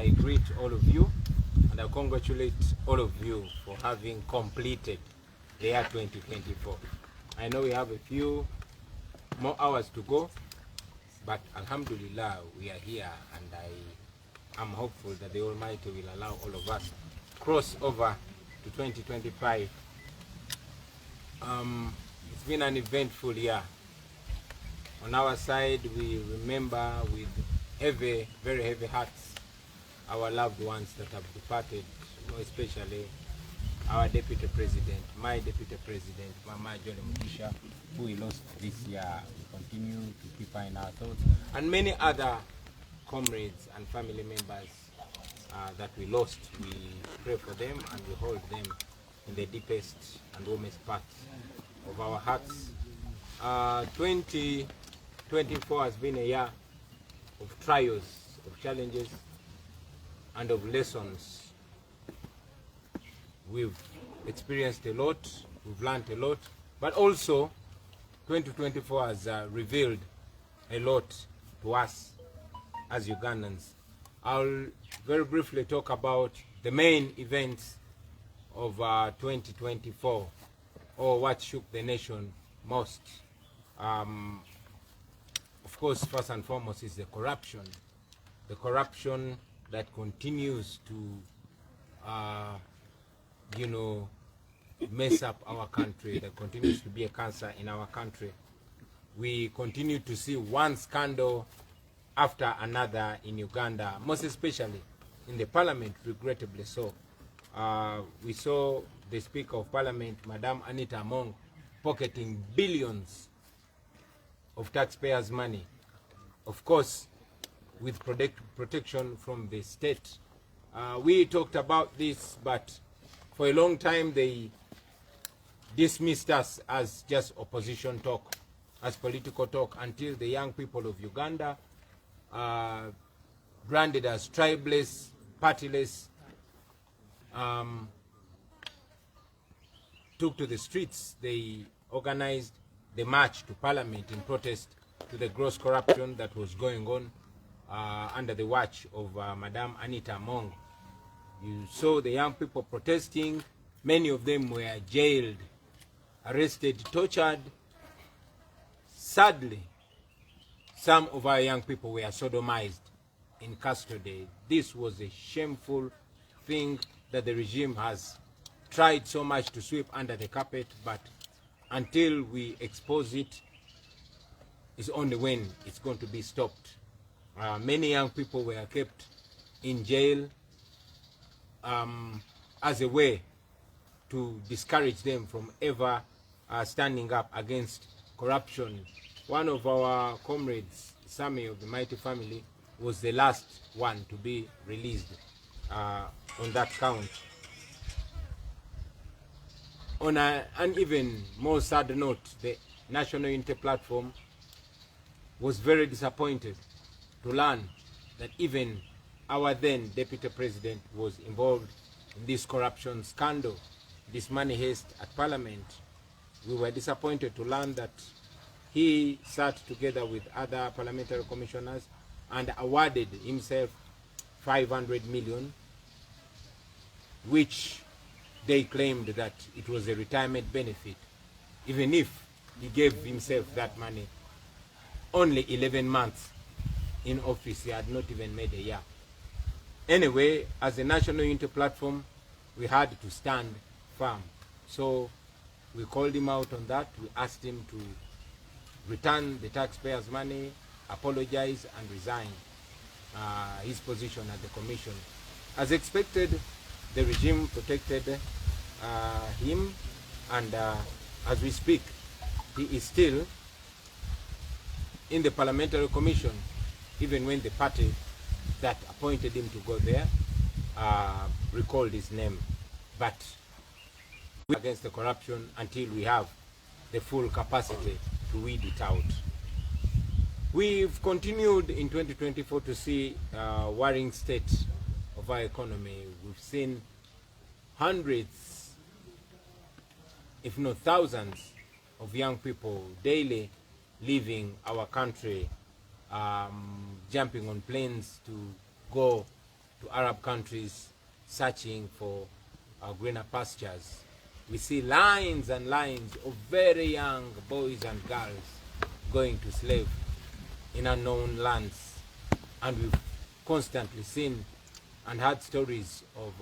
I greet all of you and I congratulate all of you for having completed the year 2024. I know we have a few more hours to go, but Alhamdulillah, we are here, and I am hopeful that the Almighty will allow all of us cross over to 2025. It's been an eventful year. On our side, we remember with heavy, very heavy hearts, our loved ones that have departed, more especially our Deputy President, my Deputy President, Mama Johnny Mugisha, who we lost this year. We continue to keep her in our thoughts, and many other comrades and family members that we lost. We pray for them and we hold them in the deepest and warmest parts of our hearts. 2024 has been a year of trials, of challenges, and of lessons. We've experienced a lot, we've learned a lot, but also 2024 has revealed a lot to us as Ugandans. I'll very briefly talk about the main events of 2024, or what shook the nation most. Of course, first and foremost is the corruption that continues to mess up our country, that continues to be a cancer in our country. We continue to see one scandal after another in Uganda, most especially in the parliament, regrettably so. We saw the Speaker of Parliament, Madam Anita Among, pocketing billions of taxpayers' money, of course, with protection from the state. We talked about this, but for a long time they dismissed us as just opposition talk, as political talk, until the young people of Uganda, branded as tribeless, partyless, took to the streets. They organized the march to Parliament in protest to the gross corruption that was going on under the watch of Madam Anita Among. You saw the young people protesting. Many of them were jailed, arrested, tortured. Sadly, some of our young people were sodomized in custody. This was a shameful thing that the regime has tried so much to sweep under the carpet, but until we expose it, it's only when it's going to be stopped. Many young people were kept in jail as a way to discourage them from ever standing up against corruption. One of our comrades, Sammy of the Mighty Family, was the last one to be released on that count. On an even more sad note, the National Unity Platform was very disappointed to learn that even our then Deputy President was involved in this corruption scandal, this money heist at Parliament. We were disappointed to learn that he sat together with other parliamentary commissioners and awarded himself 500 million, which they claimed that it was a retirement benefit. Even if he gave himself that money, only 11 months in office, he had not even made a year. Anyway, as a National Unity Platform, we had to stand firm. So we called him out on that. We asked him to return the taxpayers' money, apologize, and resign his position at the commission. As expected, the regime protected him, and as we speak, he is still in the parliamentary commission, even when the party that appointed him to go there recalled his name. But we are against the corruption until we have the full capacity to weed it out. We've continued in 2024 to see a worrying state of our economy. We've seen hundreds, if not thousands, of young people daily leaving our country, jumping on planes to go to Arab countries searching for greener pastures. We see lines and lines of very young boys and girls going to slave in unknown lands. And we've constantly seen and heard stories of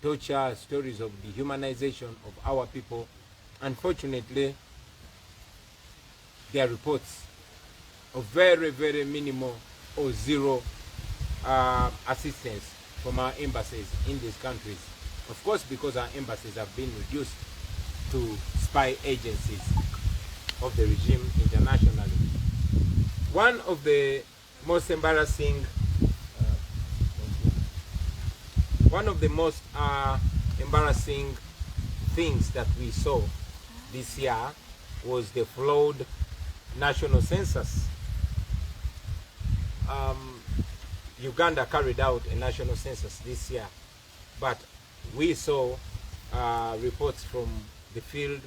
torture, stories of dehumanization of our people. Unfortunately, there are reports of very, very minimal or zero assistance from our embassies in these countries. Of course, because our embassies have been reduced to spy agencies of the regime internationally. One of the most embarrassing things that we saw this year was the flawed national census. Uganda carried out a national census this year, but we saw reports from the field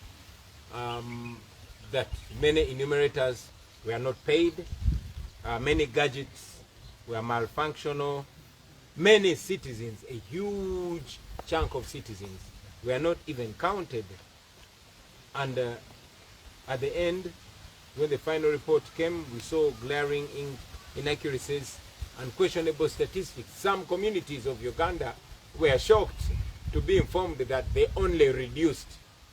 that many enumerators were not paid, many gadgets were malfunctional, many citizens, a huge chunk of citizens, were not even counted. And at the end, when the final report came, we saw glaring inaccuracies and questionable statistics. Some communities of Uganda were shocked to be informed that they only reduced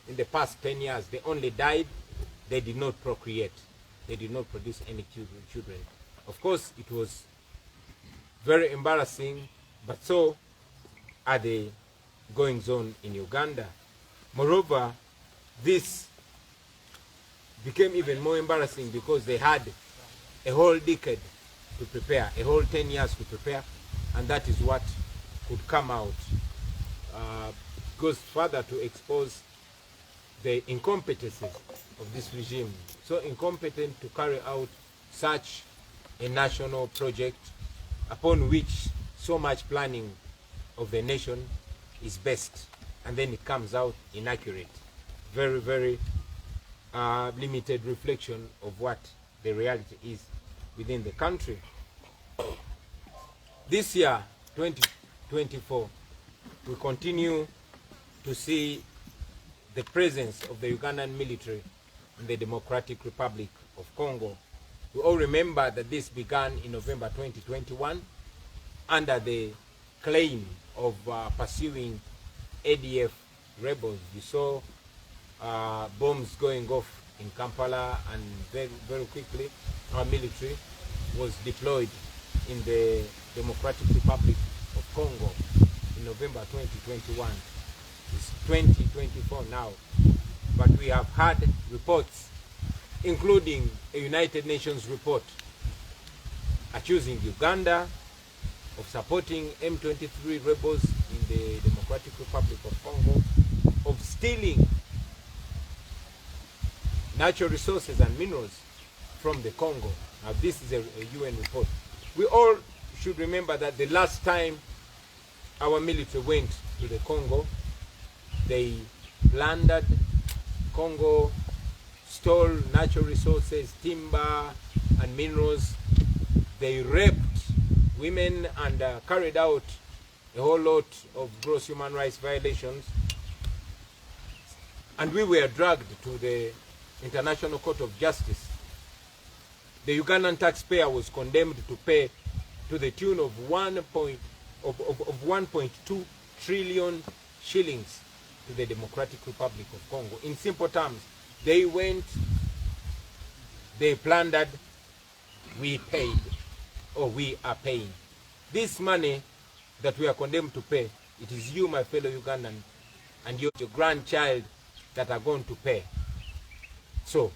in the past 10 years. They only died. They did not procreate. They did not produce any children. Of course, it was very embarrassing, but so are the goings on in Uganda. Moreover, this became even more embarrassing because they had a whole decade to prepare, a whole 10 years to prepare, and that is what could come out. Goes further to expose the incompetencies of this regime. So incompetent to carry out such a national project upon which so much planning of the nation is based, and then it comes out inaccurate. Very, very limited reflection of what the reality is within the country. This year, 2024, we continue to see the presence of the Ugandan military in the Democratic Republic of Congo. We all remember that this began in November 2021 under the claim of pursuing ADF rebels. We saw bombs going off in Kampala, and very, very quickly our military was deployed in the Democratic Republic of Congo in November 2021. It's 2024 now, but we have had reports, including a United Nations report accusing Uganda of supporting M23 rebels in the Democratic Republic of Congo, of stealing natural resources and minerals from the Congo. Now this is a UN report. We all should remember that the last time our military went to the Congo, they plundered Congo, stole natural resources, timber and minerals. They raped women and carried out a whole lot of gross human rights violations. And we were dragged to the International Court of Justice. The Ugandan taxpayer was condemned to pay to the tune of 1.2 trillion shillings to the Democratic Republic of Congo. In simple terms, they went, they plundered, we paid, or we are paying. This money that we are condemned to pay, it is you, my fellow Ugandan, and your grandchild that are going to pay. So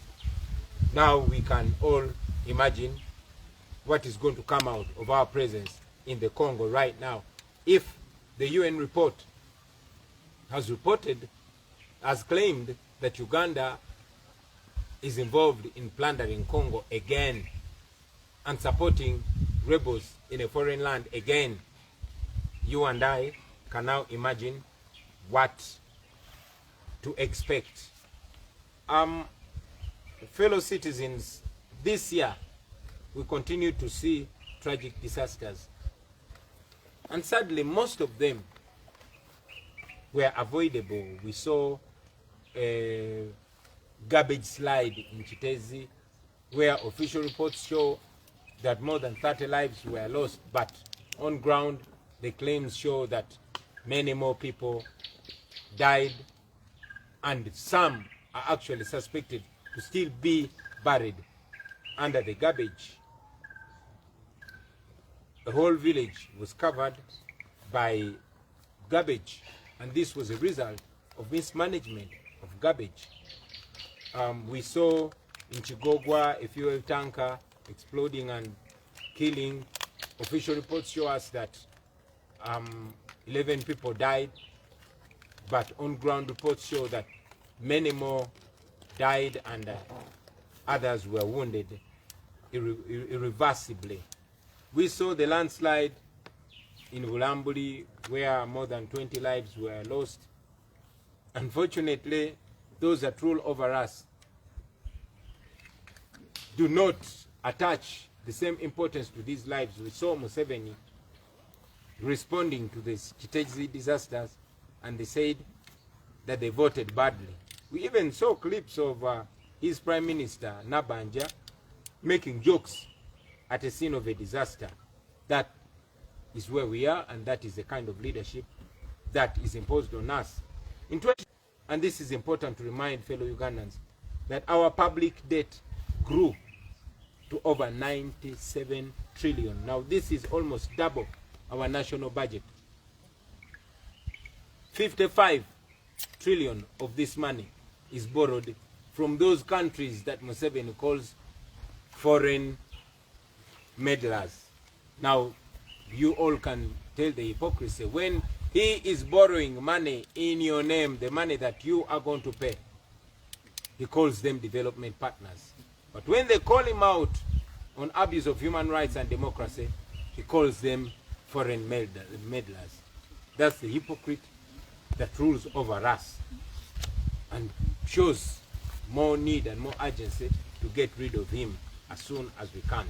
now we can all imagine what is going to come out of our presence in the Congo right now. If the UN report has claimed that Uganda is involved in plundering Congo again and supporting rebels in a foreign land again, you and I can now imagine what to expect. Fellow citizens, this year we continue to see tragic disasters. And sadly, most of them were avoidable. We saw a garbage slide in Chitezi, where official reports show that more than 30 lives were lost, but on ground, the claims show that many more people died, and some are actually suspected to still be buried under the garbage. The whole village was covered by garbage, and this was a result of mismanagement of garbage. We saw in Chigogwa a fuel tanker exploding and killing. Official reports show us that 11 people died, but on-ground reports show that many more died and others were wounded irreversibly. We saw the landslide in Vulambuli, where more than 20 lives were lost. Unfortunately, those that rule over us do not attach the same importance to these lives. We saw Museveni responding to the Chitezi disasters, and they said that they voted badly. We even saw clips of his Prime Minister, Nabanja, making jokes at a scene of a disaster. That is where we are, and that is the kind of leadership that is imposed on us. And this is important to remind fellow Ugandans, that our public debt grew to over 97 trillion. Now this is almost double our national budget. 55 trillion of this money is borrowed from those countries that Museveni calls foreign meddlers. Now, you all can tell the hypocrisy. When he is borrowing money in your name, the money that you are going to pay, he calls them development partners. But when they call him out on abuse of human rights and democracy, he calls them foreign meddlers. That's the hypocrite that rules over us and shows more need and more urgency to get rid of him as soon as we can.